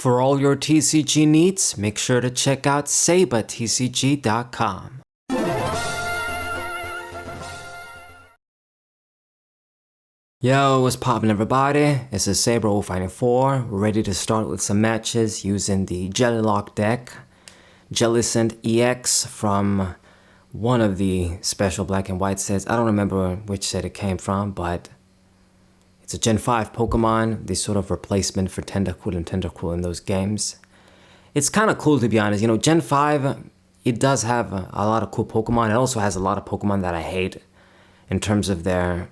For all your TCG needs, make sure to check out sabatcg.com. Yo, what's poppin' everybody? This is Saber054, ready to start with some matches using the Jellicent deck. Jellicent EX from one of the special black and white sets. I don't remember which set it came from, but it's a Gen 5 Pokemon, the sort of replacement for Tentacool and Tentacool in those games. It's kind of cool, to be honest. You know, Gen 5, it does have a lot of cool Pokemon. It also has a lot of Pokemon that I hate in terms of their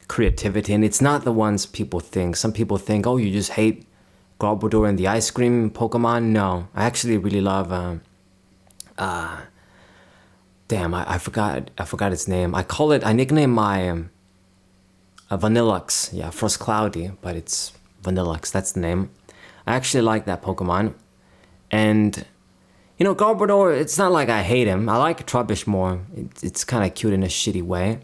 creativity, and it's not the ones people think. Some people think, oh, you just hate Garbodor and the ice cream Pokemon. No, I actually really love damn, I forgot its name. I nickname my Vanillux. Yeah, Frost Cloudy, but it's Vanillux, that's the name. I actually like that Pokemon. And you know, Garbodor, it's not like I hate him. I like Trubbish more. It's kind of cute in a shitty way.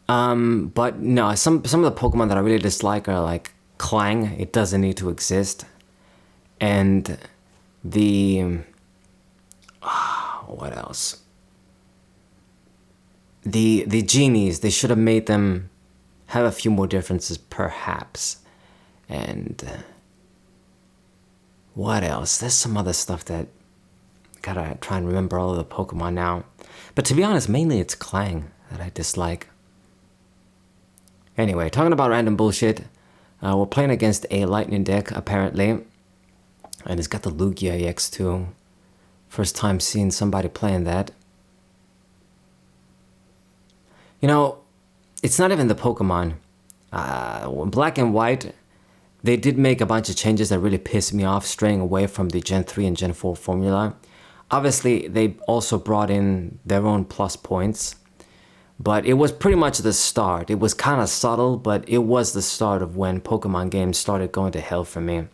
But no, some of the Pokemon that I really dislike are like Clang. It doesn't need to exist. And the what else? The genies, they should have made them have a few more differences, perhaps. And what else? There's some other stuff that gotta try and remember all of the Pokemon now. But to be honest, mainly it's Clang that I dislike. Anyway, talking about random bullshit, we're playing against a Lightning deck, apparently. And it's got the Lugia EX too. First time seeing somebody playing that. You know, it's not even the Pokemon. Black and White, they did make a bunch of changes that really pissed me off, straying away from the Gen 3 and Gen 4 formula. Obviously, they also brought in their own plus points. But it was pretty much the start. It was kind of subtle, but it was the start of when Pokemon games started going to hell for me.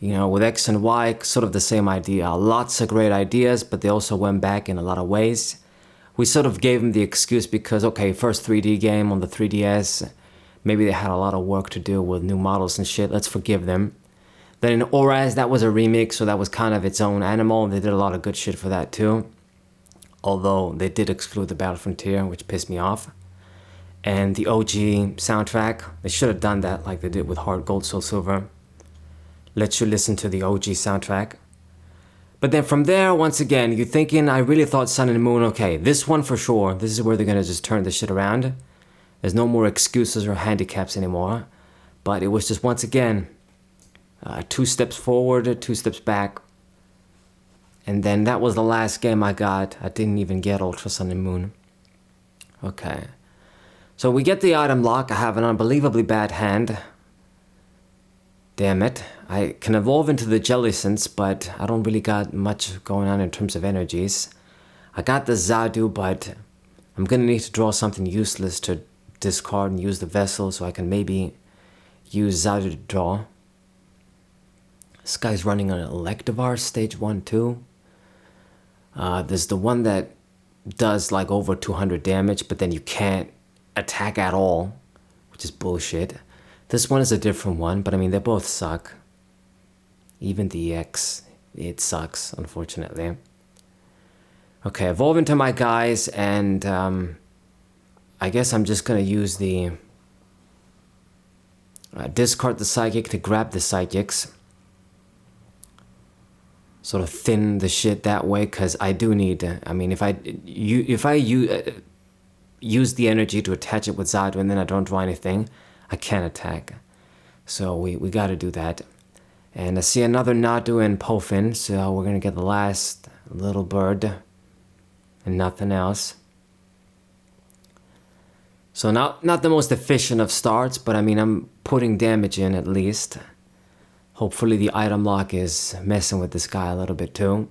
You know, with X and Y, sort of the same idea. Lots of great ideas, but they also went back in a lot of ways. We sort of gave them the excuse because, okay, first 3D game on the 3DS, maybe they had a lot of work to do with new models and shit. Let's forgive them. Then in Oraz, that was a remix, so that was kind of its own animal. They did a lot of good shit for that too. Although they did exclude the Battle Frontier, which pissed me off. And the OG soundtrack, they should have done that like they did with Heart Gold, Soul Silver. Let you listen to the OG soundtrack. But then from there, once again, you're thinking, I really thought Sun and Moon, okay, this one for sure, this is where they're gonna just turn this shit around. There's no more excuses or handicaps anymore. But it was just, once again, 2 steps forward, 2 steps back. And then that was the last game I got. I didn't even get Ultra Sun and Moon. Okay. So we get the item lock. I have an unbelievably bad hand. Damn it. I can evolve into the Jellicents, but I don't really got much going on in terms of energies. I got the Xatu, but I'm gonna need to draw something useless to discard and use the Vessel so I can maybe use Xatu to draw. This guy's running an Electivire stage 1 too. There's the one that does like over 200 damage, but then you can't attack at all, which is bullshit. This one is a different one, but I mean, they both suck. Even the EX, it sucks, unfortunately. Okay, evolve into my guys, and I guess I'm just gonna use the discard the Psychic to grab the Psychics. Sort of thin the shit that way, because I do need, I mean, if I use the energy to attach it with Xatu and then I don't draw anything, I can't attack. So we got to do that. And I see another Nadu and Pofin, so we're going to get the last little bird and nothing else. So not the most efficient of starts, but I mean, I'm putting damage in at least. Hopefully the item lock is messing with this guy a little bit too.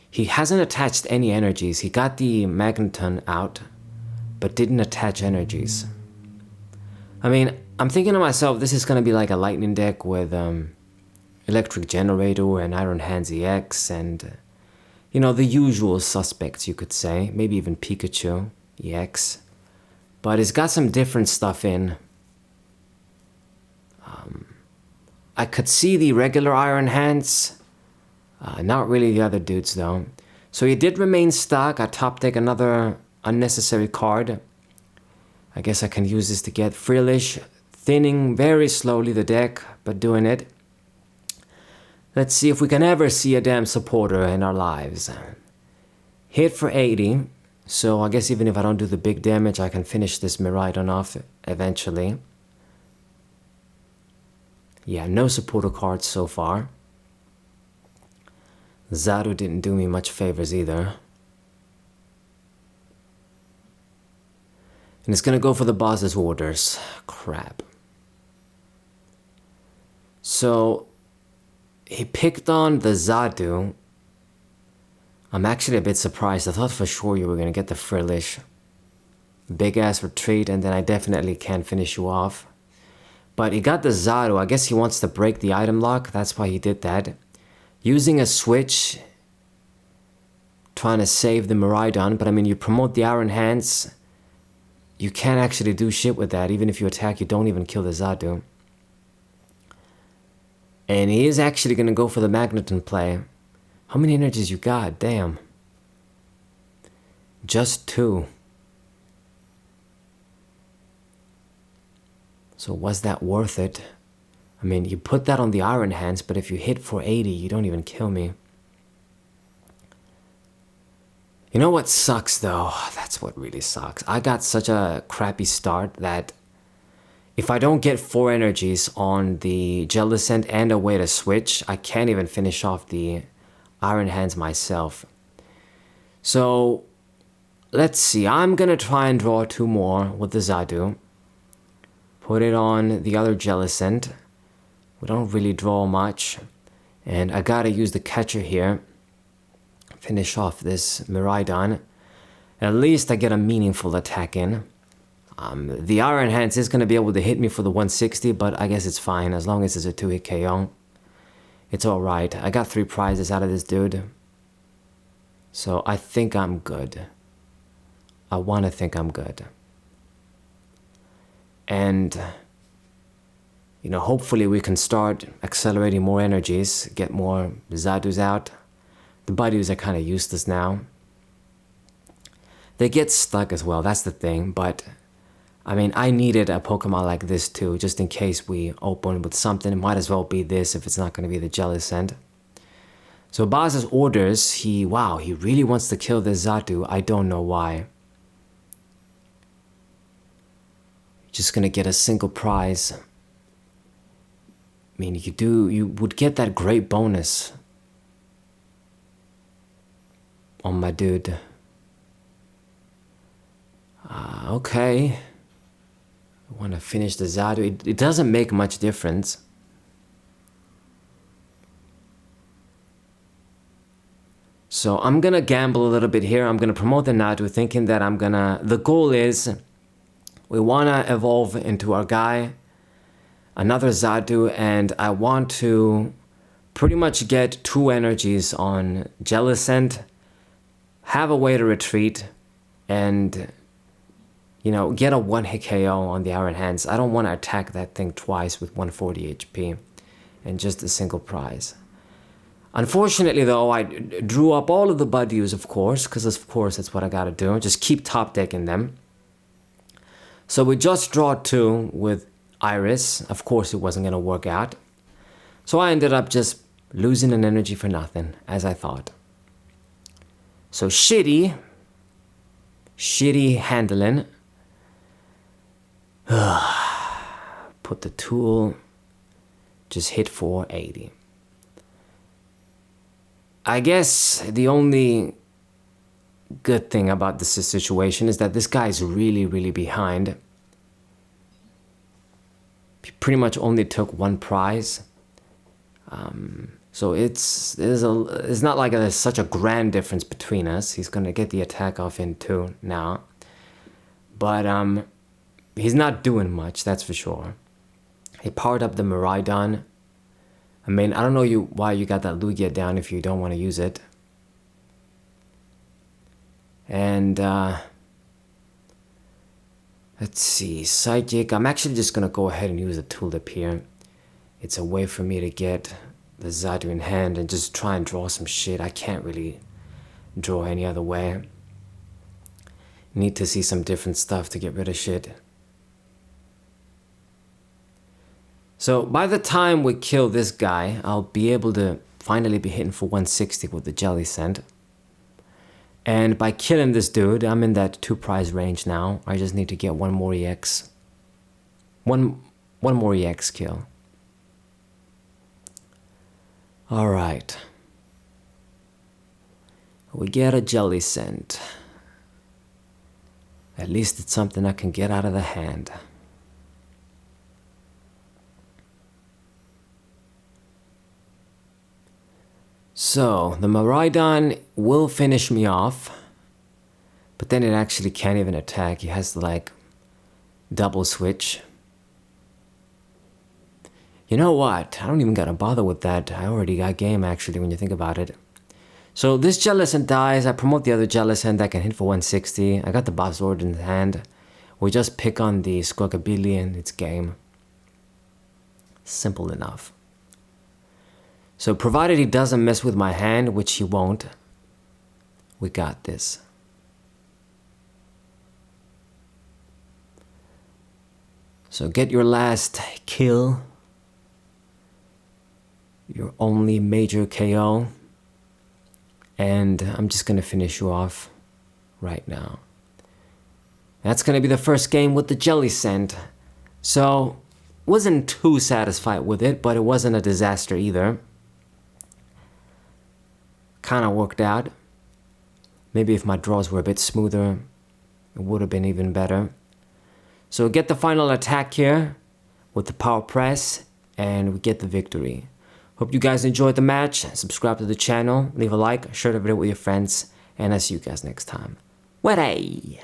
He hasn't attached any energies. He got the Magneton out, but didn't attach energies. I mean, I'm thinking to myself, this is going to be like a Lightning deck with Electric Generator and Iron Hands EX and, you know, the usual suspects, you could say. Maybe even Pikachu EX. But it's got some different stuff in. I could see the regular Iron Hands. Not really the other dudes though. So he did remain stuck. I top deck another unnecessary card. I guess I can use this to get Frillish, thinning very slowly the deck, but doing it. Let's see if we can ever see a damn supporter in our lives. Hit for 80, so I guess even if I don't do the big damage, I can finish this Miraidon off eventually. Yeah, no supporter cards so far. Xatu didn't do me much favors either. And it's gonna go for the boss's orders. Crap. So he picked on the Xatu. I'm actually a bit surprised. I thought for sure you were gonna get the Frillish. Big ass retreat, and then I definitely can't finish you off. But he got the Xatu. I guess he wants to break the item lock. That's why he did that. Using a switch, trying to save the Miraidon. But I mean, you promote the Iron Hands. You can't actually do shit with that. Even if you attack, you don't even kill the Xatu. And he is actually going to go for the Magneton play. How many energies you got? Damn. Just 2. So was that worth it? I mean, you put that on the Iron Hands, but if you hit for 80, you don't even kill me. You know what sucks though? That's what really sucks. I got such a crappy start that if I don't get 4 energies on the Jellicent and a way to switch, I can't even finish off the Iron Hands myself. So let's see. I'm gonna try and draw 2 more with the Xatu. Put it on the other Jellicent. We don't really draw much. And I gotta use the catcher here. Finish off this Miraidon. At least I get a meaningful attack in. The Iron Hands is going to be able to hit me for the 160, but I guess it's fine as long as it's a 2-hit KO. It's alright. I got 3 prizes out of this dude. So I think I'm good. I want to think I'm good. And, you know, hopefully we can start accelerating more energies, get more Xatus out. The buddies are kind of useless now. They get stuck as well, that's the thing, but I mean, I needed a Pokemon like this too, just in case we open with something. It might as well be this if it's not going to be the Jellicent. So boss's orders, he really wants to kill this Xatu. I don't know why. Just going to get a single prize. I mean, you would get that great bonus on my dude. Okay. I want to finish the Xatu. It doesn't make much difference. So I'm gonna gamble a little bit here. I'm gonna promote the Xatu, thinking that the goal is we wanna evolve into our guy, another Xatu, and I want to pretty much get 2 energies on Jellicent, have a way to retreat, and you know, get a 1-hit KO on the Iron Hands. I don't want to attack that thing twice with 140 HP and just a single prize. Unfortunately though, I drew up all of the buddies, of course, because of course that's what I gotta do. Just keep top decking them. So we just draw 2 with Iris. Of course it wasn't gonna work out. So I ended up just losing an energy for nothing, as I thought. So shitty handling. Put the tool, just hit for 80. I guess the only good thing about this situation is that this guy is really, really behind. He pretty much only took 1 prize. So it's not like there's such a grand difference between us. He's gonna get the attack off in 2 now. But he's not doing much, that's for sure. He powered up the Miraidon. I mean, I don't know why you got that Lugia down if you don't want to use it. And let's see, Psychic. I'm actually just gonna go ahead and use a Tulip here. it's a way for me to get the Xatu in hand and just try and draw some shit. I can't really draw any other way. Need to see some different stuff to get rid of shit. So by the time we kill this guy, I'll be able to finally be hitting for 160 with the Jellicent. And by killing this dude, I'm in that 2 prize range now. I just need to get one more EX. One more EX kill. Alright. We get a Jellicent. At least it's something I can get out of the hand. So, the Miraidon will finish me off, but then it actually can't even attack. He has to like double switch. You know what? I don't even gotta bother with that. I already got game actually when you think about it. So this Jellicent dies, I promote the other Jellicent that can hit for 160. I got the boss sword in hand. We just pick on the Squawkabilly and it's game. Simple enough. So provided he doesn't mess with my hand, which he won't, we got this. So get your last kill. Your only major KO. And I'm just gonna finish you off right now. That's gonna be the first game with the Jellicent. So, wasn't too satisfied with it, but it wasn't a disaster either. Kinda worked out. Maybe if my draws were a bit smoother, it would have been even better. So get the final attack here with the power press, and we get the victory. Hope you guys enjoyed the match. Subscribe to the channel, leave a like, share the video with your friends, and I'll see you guys next time. Way!